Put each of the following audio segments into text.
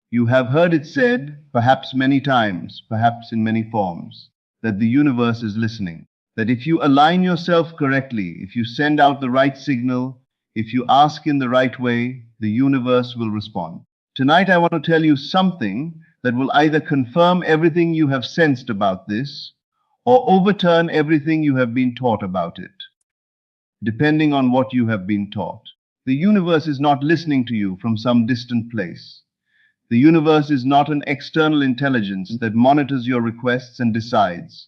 You have heard it said, perhaps many times, perhaps in many forms, that the universe is listening. That if you align yourself correctly, if you send out the right signal, if you ask in the right way, the universe will respond. Tonight I want to tell you something that will either confirm everything you have sensed about this or overturn everything you have been taught about it, depending on what you have been taught. The universe is not listening to you from some distant place. The universe is not an external intelligence that monitors your requests and decides,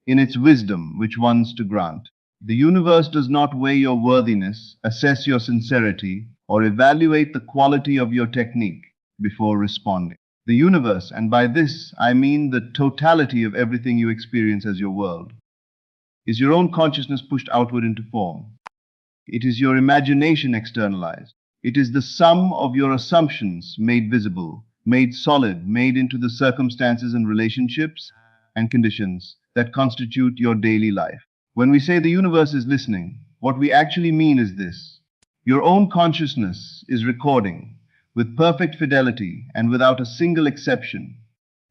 in its wisdom, which ones to grant. The universe does not weigh your worthiness, assess your sincerity, or evaluate the quality of your technique before responding. The universe, and by this I mean the totality of everything you experience as your world, is your own consciousness pushed outward into form. It is your imagination externalized. It is the sum of your assumptions made visible, made solid, made into the circumstances and relationships and conditions that constitute your daily life. When we say the universe is listening, what we actually mean is this. Your own consciousness is recording, with perfect fidelity and without a single exception,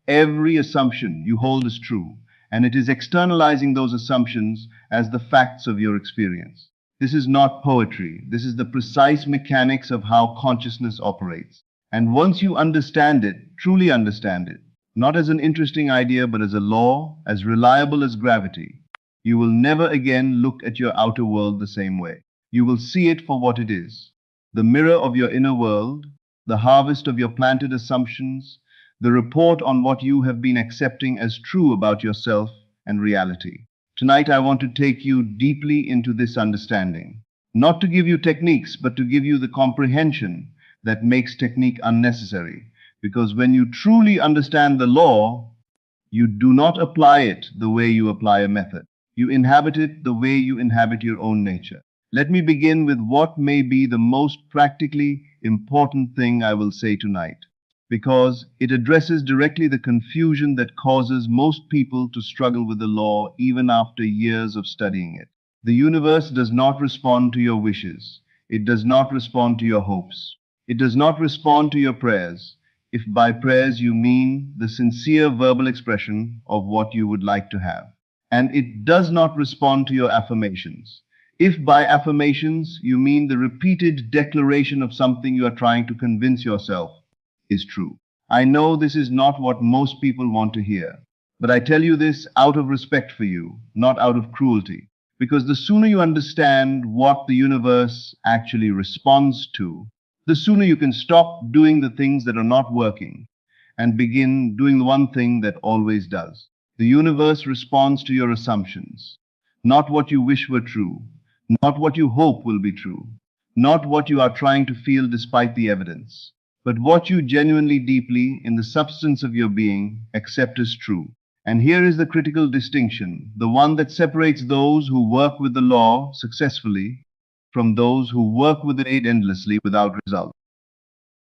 every assumption you hold is true, and it is externalizing those assumptions as the facts of your experience. This is not poetry. This is the precise mechanics of how consciousness operates. And once you understand it, truly understand it, not as an interesting idea, but as a law, as reliable as gravity, you will never again look at your outer world the same way. You will see it for what it is, the mirror of your inner world, the harvest of your planted assumptions, the report on what you have been accepting as true about yourself and reality. Tonight I want to take you deeply into this understanding, not to give you techniques, but to give you the comprehension that makes technique unnecessary. Because when you truly understand the law, you do not apply it the way you apply a method. You inhabit it the way you inhabit your own nature. Let me begin with what may be the most practically important thing I will say tonight, because it addresses directly the confusion that causes most people to struggle with the law even after years of studying it. The universe does not respond to your wishes. It does not respond to your hopes. It does not respond to your prayers, if by prayers you mean the sincere verbal expression of what you would like to have. And it does not respond to your affirmations, if by affirmations you mean the repeated declaration of something you are trying to convince yourself is true. I know this is not what most people want to hear, but I tell you this out of respect for you, not out of cruelty. Because the sooner you understand what the universe actually responds to, the sooner you can stop doing the things that are not working and begin doing the one thing that always does. The universe responds to your assumptions, not what you wish were true, not what you hope will be true, not what you are trying to feel despite the evidence, but what you genuinely deeply, in the substance of your being, accept as true. And here is the critical distinction, the one that separates those who work with the law successfully from those who work with it endlessly without result.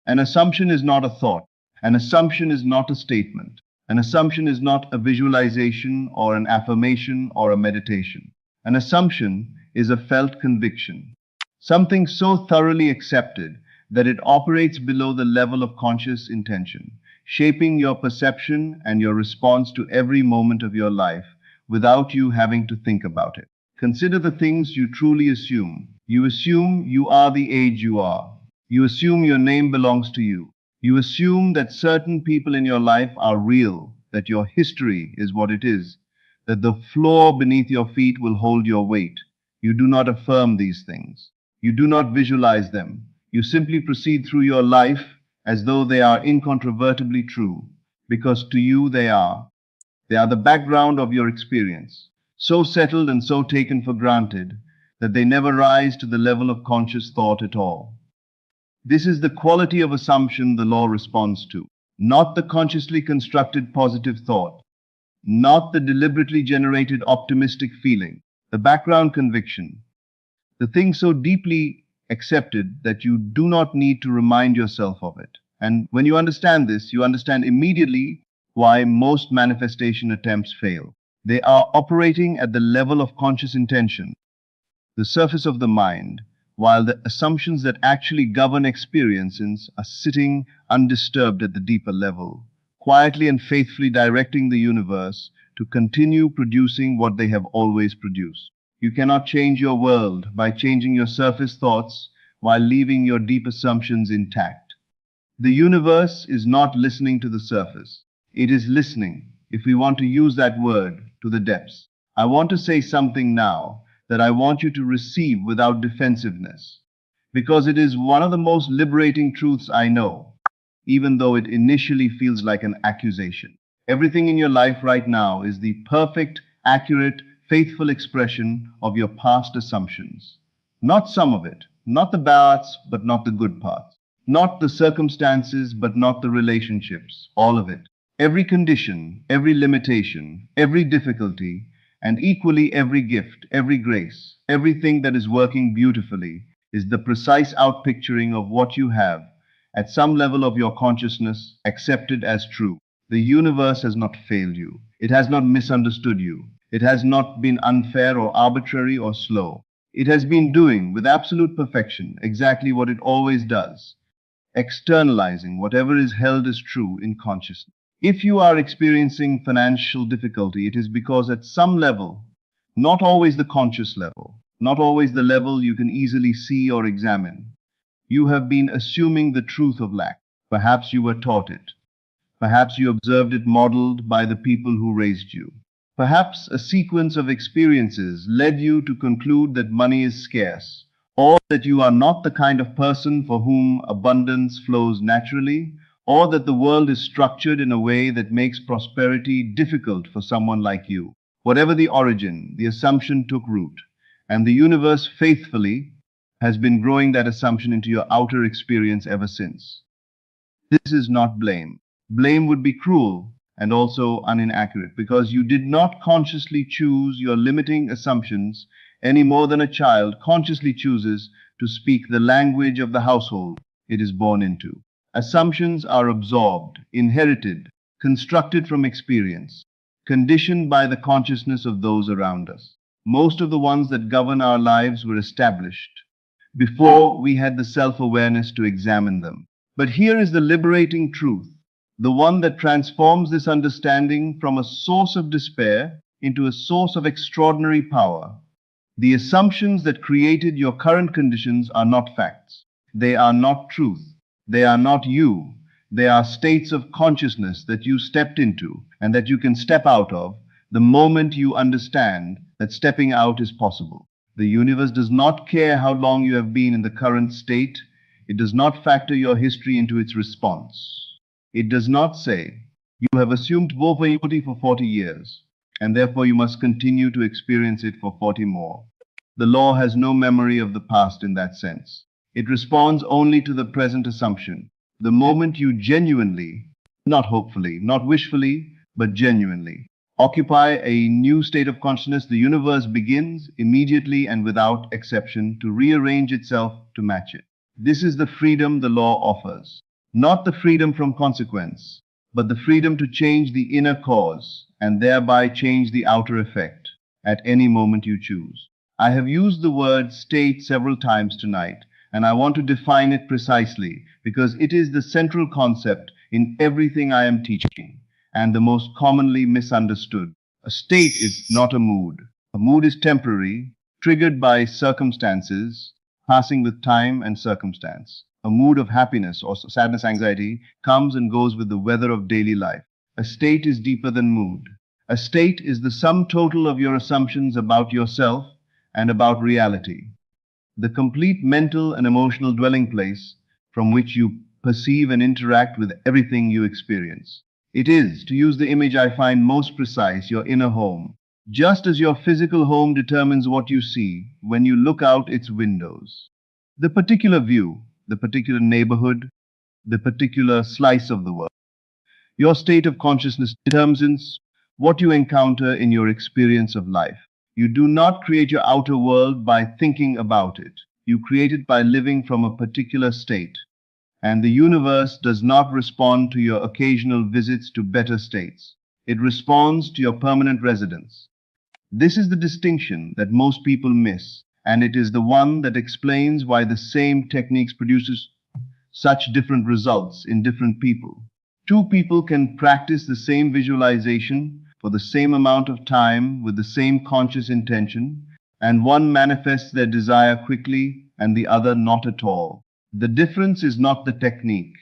An assumption is not a thought. An assumption is not a statement. An assumption is not a visualization or an affirmation or a meditation. An assumption is a felt conviction, something so thoroughly accepted that it operates below the level of conscious intention, shaping your perception and your response to every moment of your life without you having to think about it. Consider the things you truly assume. You assume you are the age you are. You assume your name belongs to you. You assume that certain people in your life are real, that your history is what it is, that the floor beneath your feet will hold your weight. You do not affirm these things. You do not visualize them. You simply proceed through your life as though they are incontrovertibly true, because to you they are. They are the background of your experience, so settled and so taken for granted that they never rise to the level of conscious thought at all. This is the quality of assumption the law responds to, not the consciously constructed positive thought, not the deliberately generated optimistic feeling, the background conviction, the thing so deeply accepted that you do not need to remind yourself of it. And when you understand this, you understand immediately why most manifestation attempts fail. They are operating at the level of conscious intention, the surface of the mind, while the assumptions that actually govern experiences are sitting undisturbed at the deeper level, quietly and faithfully directing the universe to continue producing what they have always produced. You cannot change your world by changing your surface thoughts while leaving your deep assumptions intact. The universe is not listening to the surface. It is listening, if we want to use that word, to the depths. I want to say something now that I want you to receive without defensiveness, because it is one of the most liberating truths I know, even though it initially feels like an accusation. Everything in your life right now is the perfect, accurate, faithful expression of your past assumptions. Not some of it, not the bad parts, but not the good parts. Not the circumstances, but not the relationships. All of it. Every condition, every limitation, every difficulty, and equally every gift, every grace, everything that is working beautifully is the precise outpicturing of what you have, at some level of your consciousness, accepted as true. The universe has not failed you. It has not misunderstood you. It has not been unfair or arbitrary or slow. It has been doing with absolute perfection exactly what it always does, externalizing whatever is held as true in consciousness. If you are experiencing financial difficulty, it is because at some level, not always the conscious level, not always the level you can easily see or examine, you have been assuming the truth of lack. Perhaps you were taught it. Perhaps you observed it modeled by the people who raised you. Perhaps a sequence of experiences led you to conclude that money is scarce, or that you are not the kind of person for whom abundance flows naturally, or that the world is structured in a way that makes prosperity difficult for someone like you. Whatever the origin, the assumption took root, and the universe faithfully has been growing that assumption into your outer experience ever since. This is not blame. Blame would be cruel and also inaccurate because you did not consciously choose your limiting assumptions any more than a child consciously chooses to speak the language of the household it is born into. Assumptions are absorbed, inherited, constructed from experience, conditioned by the consciousness of those around us. Most of the ones that govern our lives were established before we had the self-awareness to examine them. But here is the liberating truth, the one that transforms this understanding from a source of despair into a source of extraordinary power. The assumptions that created your current conditions are not facts. They are not truth. They are not you. They are states of consciousness that you stepped into and that you can step out of the moment you understand that stepping out is possible. The universe does not care how long you have been in the current state. It does not factor your history into its response. It does not say, you have assumed poverty for 40 years, and therefore you must continue to experience it for 40 more. The law has no memory of the past in that sense. It responds only to the present assumption. The moment you genuinely, not hopefully, not wishfully, but genuinely, occupy a new state of consciousness, the universe begins immediately and without exception to rearrange itself to match it. This is the freedom the law offers. Not the freedom from consequence, but the freedom to change the inner cause and thereby change the outer effect at any moment you choose. I have used the word state several times tonight, and I want to define it precisely because it is the central concept in everything I am teaching and the most commonly misunderstood. A state is not a mood. A mood is temporary, triggered by circumstances, passing with time and circumstance. A mood of happiness or sadness, anxiety comes and goes with the weather of daily life. A state is deeper than mood. A state is the sum total of your assumptions about yourself and about reality, the complete mental and emotional dwelling place from which you perceive and interact with everything you experience. It is, to use the image I find most precise, your inner home. Just as your physical home determines what you see when you look out its windows. The particular view, the particular neighborhood, the particular slice of the world. Your state of consciousness determines what you encounter in your experience of life. You do not create your outer world by thinking about it. You create it by living from a particular state. And the universe does not respond to your occasional visits to better states. It responds to your permanent residence. This is the distinction that most people miss, and it is the one that explains why the same techniques produces such different results in different people. Two people can practice the same visualization for the same amount of time with the same conscious intention, and one manifests their desire quickly and the other not at all. The difference is not the technique.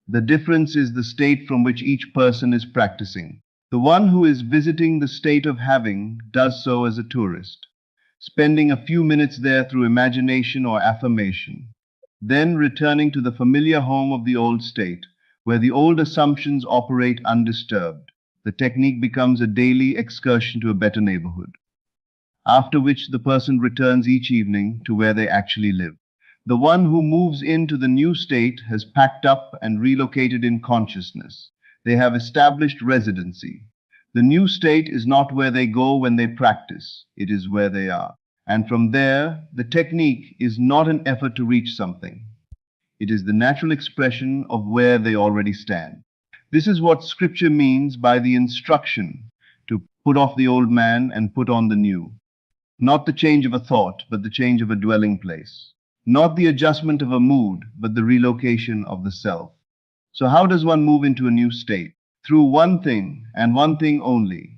The difference is the state from which each person is practicing. The one who is visiting the state of having does so as a tourist, spending a few minutes there through imagination or affirmation, then returning to the familiar home of the old state, where the old assumptions operate undisturbed. The technique becomes a daily excursion to a better neighborhood, after which the person returns each evening to where they actually live. The one who moves into the new state has packed up and relocated in consciousness. They have established residency. The new state is not where they go when they practice, it is where they are. And from there, the technique is not an effort to reach something. It is the natural expression of where they already stand. This is what Scripture means by the instruction to put off the old man and put on the new. Not the change of a thought, but the change of a dwelling place. Not the adjustment of a mood, but the relocation of the self. So how does one move into a new state? Through one thing, and one thing only: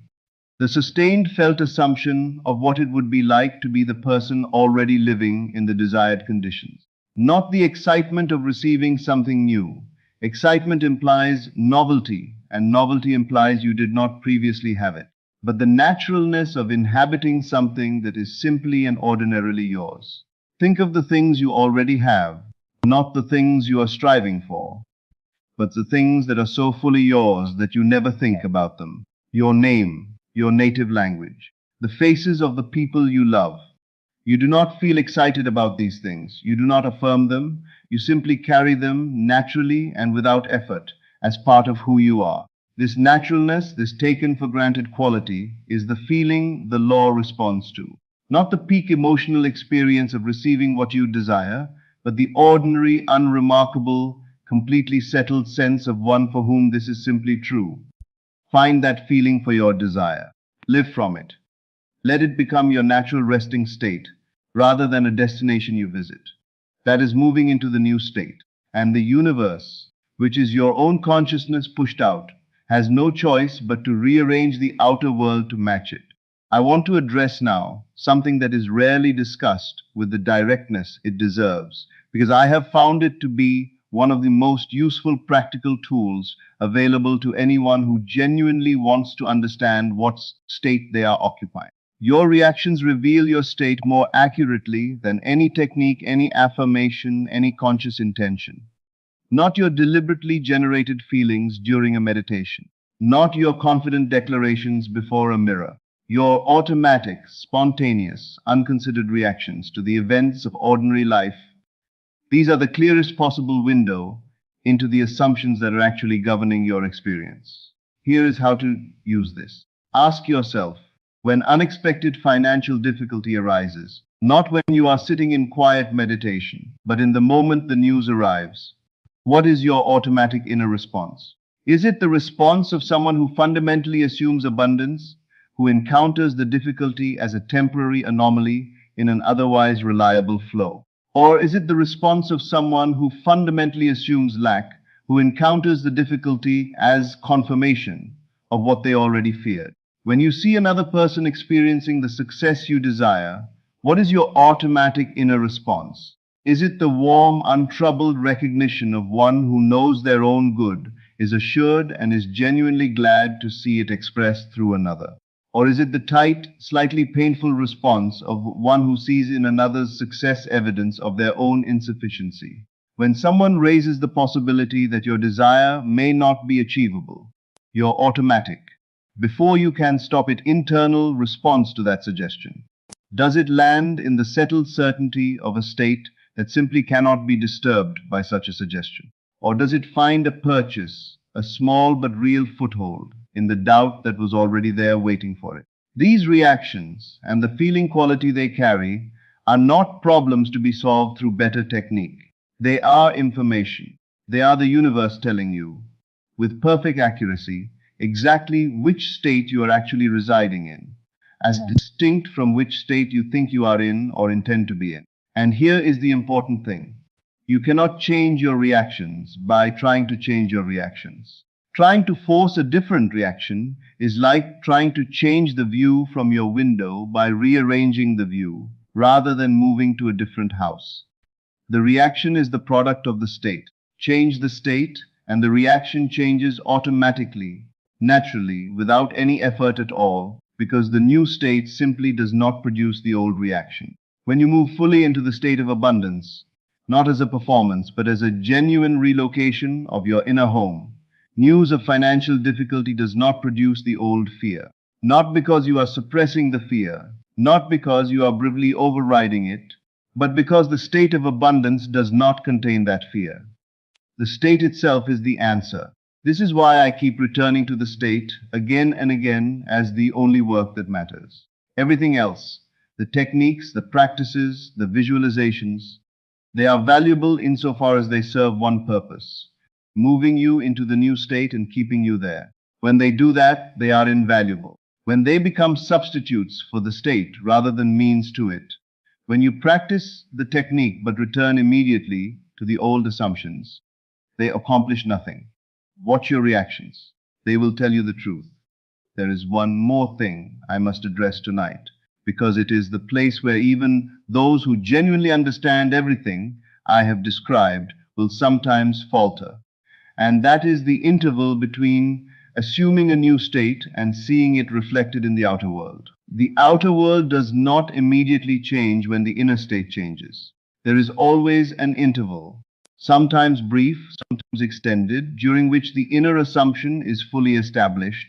the sustained felt assumption of what it would be like to be the person already living in the desired conditions. Not the excitement of receiving something new. Excitement implies novelty, and novelty implies you did not previously have it. But the naturalness of inhabiting something that is simply and ordinarily yours. Think of the things you already have, not the things you are striving for, but the things that are so fully yours that you never think about them. Your name, your native language, the faces of the people you love. You do not feel excited about these things. You do not affirm them. You simply carry them naturally and without effort as part of who you are. This naturalness, this taken for granted quality, is the feeling the law responds to. Not the peak emotional experience of receiving what you desire, but the ordinary, unremarkable, completely settled sense of one for whom this is simply true. Find that feeling for your desire. Live from it. Let it become your natural resting state, rather than a destination you visit. That is moving into the new state. And the universe, which is your own consciousness pushed out, has no choice but to rearrange the outer world to match it. I want to address now something that is rarely discussed with the directness it deserves, because I have found it to be one of the most useful practical tools available to anyone who genuinely wants to understand what state they are occupying. Your reactions reveal your state more accurately than any technique, any affirmation, any conscious intention. Not your deliberately generated feelings during a meditation, not your confident declarations before a mirror. Your automatic, spontaneous, unconsidered reactions to the events of ordinary life. These are the clearest possible window into the assumptions that are actually governing your experience. Here is how to use this. Ask yourself, when unexpected financial difficulty arises, not when you are sitting in quiet meditation, but in the moment the news arrives, what is your automatic inner response? Is it the response of someone who fundamentally assumes abundance, who encounters the difficulty as a temporary anomaly in an otherwise reliable flow? Or is it the response of someone who fundamentally assumes lack, who encounters the difficulty as confirmation of what they already feared? When you see another person experiencing the success you desire, what is your automatic inner response? Is it the warm, untroubled recognition of one who knows their own good, is assured, and is genuinely glad to see it expressed through another? Or is it the tight, slightly painful response of one who sees in another's success evidence of their own insufficiency? When someone raises the possibility that your desire may not be achievable, your automatic, before you can stop it, internal response to that suggestion, does it land in the settled certainty of a state that simply cannot be disturbed by such a suggestion? Or does it find a purchase, a small but real foothold, in the doubt that was already there waiting for it? These reactions and the feeling quality they carry are not problems to be solved through better technique. They are information. They are the universe telling you, with perfect accuracy, exactly which state you are actually residing in. as distinct from which state you think you are in or intend to be in. And here is the important thing. You cannot change your reactions by trying to change your reactions. Trying to force a different reaction is like trying to change the view from your window by rearranging the view rather than moving to a different house. The reaction is the product of the state. Change the state, and the reaction changes automatically, naturally, without any effort at all, because the new state simply does not produce the old reaction. When you move fully into the state of abundance, not as a performance, but as a genuine relocation of your inner home, news of financial difficulty does not produce the old fear. Not because you are suppressing the fear, not because you are bravely overriding it, but because the state of abundance does not contain that fear. The state itself is the answer. This is why I keep returning to the state again and again as the only work that matters. Everything else, the techniques, the practices, the visualizations, they are valuable insofar as they serve one purpose, moving you into the new state and keeping you there. When they do that, they are invaluable. When they become substitutes for the state rather than means to it, when you practice the technique but return immediately to the old assumptions, they accomplish nothing. Watch your reactions. They will tell you the truth. There is one more thing I must address tonight, because it is the place where even those who genuinely understand everything I have described will sometimes falter. And that is the interval between assuming a new state and seeing it reflected in the outer world. The outer world does not immediately change when the inner state changes. There is always an interval, sometimes brief, sometimes extended, during which the inner assumption is fully established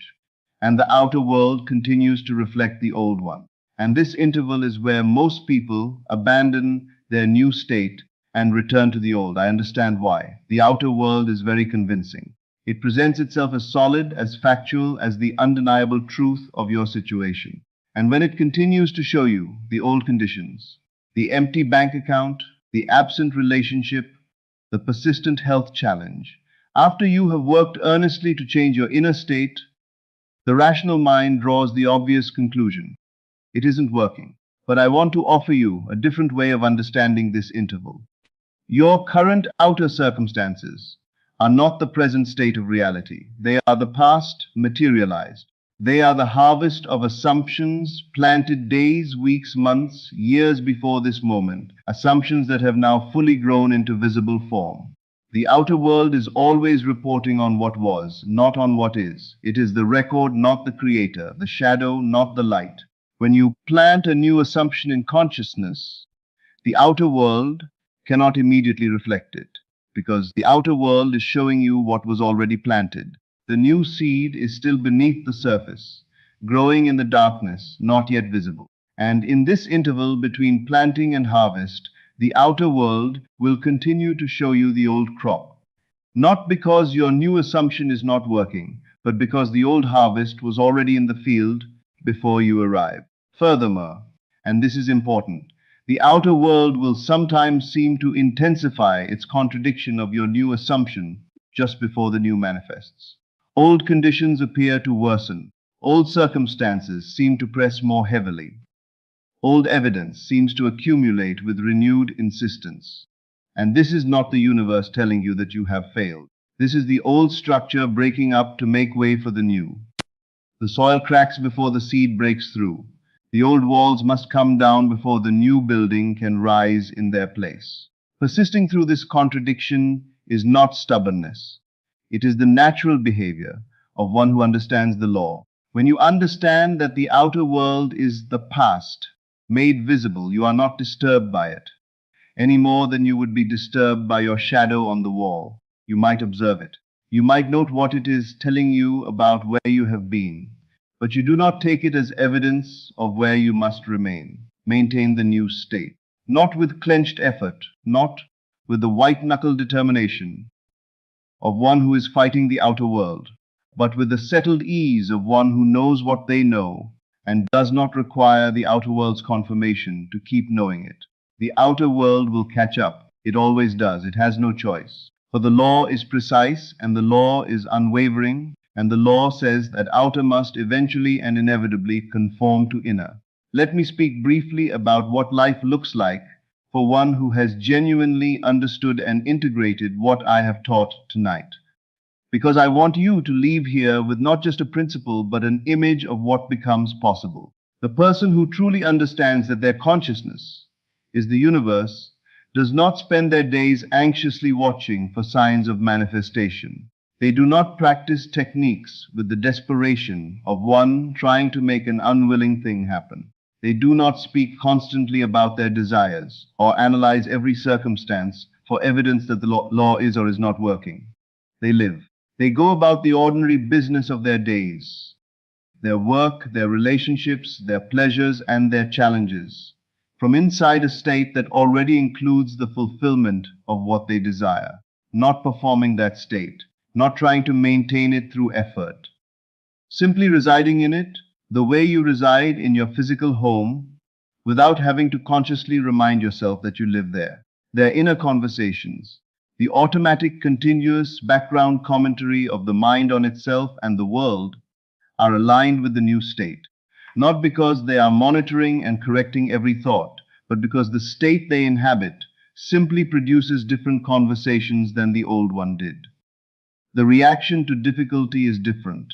and the outer world continues to reflect the old one. And this interval is where most people abandon their new state and return to the old. I understand why. The outer world is very convincing. It presents itself as solid, as factual, as the undeniable truth of your situation. And when it continues to show you the old conditions, the empty bank account, the absent relationship, the persistent health challenge, after you have worked earnestly to change your inner state, the rational mind draws the obvious conclusion. It isn't working. But I want to offer you a different way of understanding this interval. Your current outer circumstances are not the present state of reality. They are the past materialized. They are the harvest of assumptions planted days, weeks, months, years before this moment, assumptions that have now fully grown into visible form. The outer world is always reporting on what was, not on what is. It is the record, not the creator, the shadow, not the light. When you plant a new assumption in consciousness, the outer world cannot immediately reflect it, because the outer world is showing you what was already planted. The new seed is still beneath the surface, growing in the darkness, not yet visible. And in this interval between planting and harvest, the outer world will continue to show you the old crop. Not because your new assumption is not working, but because the old harvest was already in the field before you arrived. Furthermore, and this is important, the outer world will sometimes seem to intensify its contradiction of your new assumption just before the new manifests. Old conditions appear to worsen. Old circumstances seem to press more heavily. Old evidence seems to accumulate with renewed insistence. And this is not the universe telling you that you have failed. This is the old structure breaking up to make way for the new. The soil cracks before the seed breaks through. The old walls must come down before the new building can rise in their place. Persisting through this contradiction is not stubbornness. It is the natural behavior of one who understands the law. When you understand that the outer world is the past, made visible, you are not disturbed by it, any more than you would be disturbed by your shadow on the wall. You might observe it. You might note what it is telling you about where you have been, but you do not take it as evidence of where you must remain. Maintain the new state, not with clenched effort, not with the white-knuckle determination of one who is fighting the outer world, but with the settled ease of one who knows what they know and does not require the outer world's confirmation to keep knowing it. The outer world will catch up. It always does. It has no choice. For the law is precise and the law is unwavering, And the law says that outer must eventually and inevitably conform to inner. Let me speak briefly about what life looks like for one who has genuinely understood and integrated what I have taught tonight. Because I want you to leave here with not just a principle, but an image of what becomes possible. The person who truly understands that their consciousness is the universe does not spend their days anxiously watching for signs of manifestation. They do not practice techniques with the desperation of one trying to make an unwilling thing happen. They do not speak constantly about their desires or analyze every circumstance for evidence that the law is or is not working. They live. They go about the ordinary business of their days, their work, their relationships, their pleasures, and their challenges, from inside a state that already includes the fulfillment of what they desire, not performing that state, not trying to maintain it through effort. Simply residing in it, the way you reside in your physical home, without having to consciously remind yourself that you live there. Their inner conversations, the automatic continuous background commentary of the mind on itself and the world, are aligned with the new state, not because they are monitoring and correcting every thought, but because the state they inhabit simply produces different conversations than the old one did. The reaction to difficulty is different.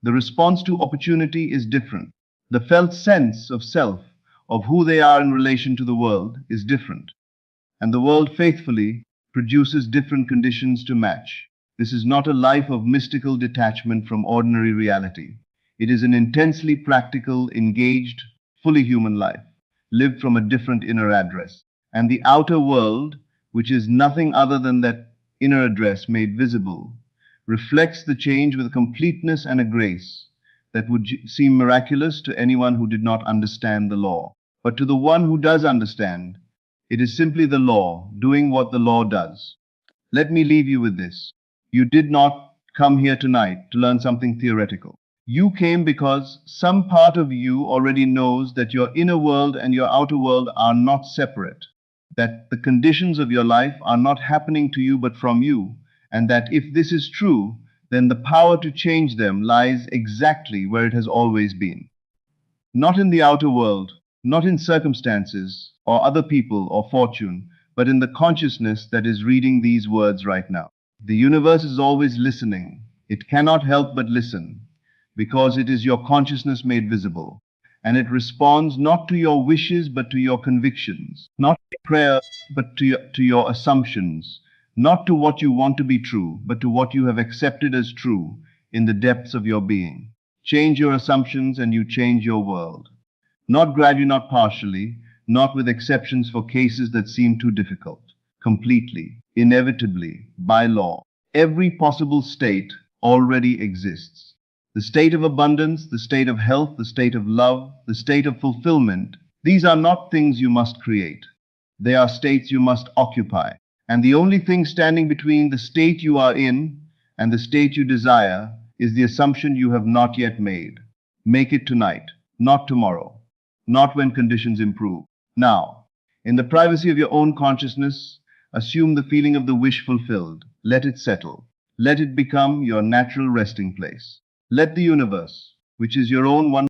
The response to opportunity is different. The felt sense of self, of who they are in relation to the world, is different. And the world faithfully produces different conditions to match. This is not a life of mystical detachment from ordinary reality. It is an intensely practical, engaged, fully human life, lived from a different inner address. And the outer world, which is nothing other than that inner address made visible, reflects the change with a completeness and a grace that would seem miraculous to anyone who did not understand the law. But to the one who does understand, it is simply the law doing what the law does. Let me leave you with this. You did not come here tonight to learn something theoretical. You came because some part of you already knows that your inner world and your outer world are not separate, that the conditions of your life are not happening to you but from you, and that if this is true, then the power to change them lies exactly where it has always been. Not in the outer world, not in circumstances or other people or fortune, but in the consciousness that is reading these words right now. The universe is always listening. It cannot help but listen, because it is your consciousness made visible. And it responds not to your wishes, but to your convictions, not to prayer, but to your assumptions, not to what you want to be true, but to what you have accepted as true in the depths of your being. Change your assumptions and you change your world. Not gradually, not partially, not with exceptions for cases that seem too difficult. Completely, inevitably, by law. Every possible state already exists. The state of abundance, the state of health, the state of love, the state of fulfillment, these are not things you must create. They are states you must occupy. And the only thing standing between the state you are in and the state you desire is the assumption you have not yet made. Make it tonight, not tomorrow, not when conditions improve. Now, in the privacy of your own consciousness, assume the feeling of the wish fulfilled. Let it settle. Let it become your natural resting place. Let the universe, which is your own one